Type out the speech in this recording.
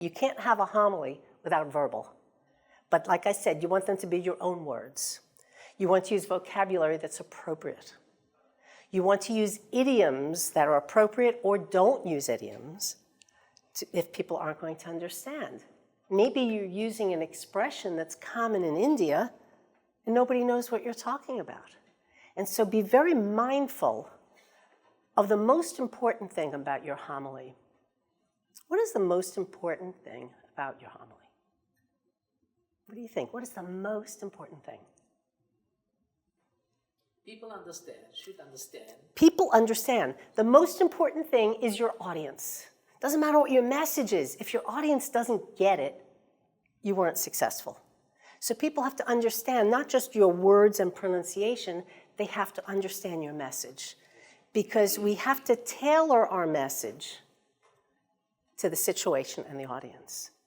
You can't have a homily without verbal. But like I said, you want them to be your own words. You want to use vocabulary that's appropriate. You want to use idioms that are appropriate, or don't use idioms if people aren't going to understand. Maybe you're using an expression that's common in India and nobody knows what you're talking about. And so be very mindful of the most important thing about your homily. What is the most important thing about your homily? What do you think? What is the most important thing? People should understand. People understand. The most important thing is your audience. Doesn't matter what your message is. If your audience doesn't get it, you weren't successful. So people have to understand not just your words and pronunciation, they have to understand your message. Because we have to tailor our message to the situation and the audience.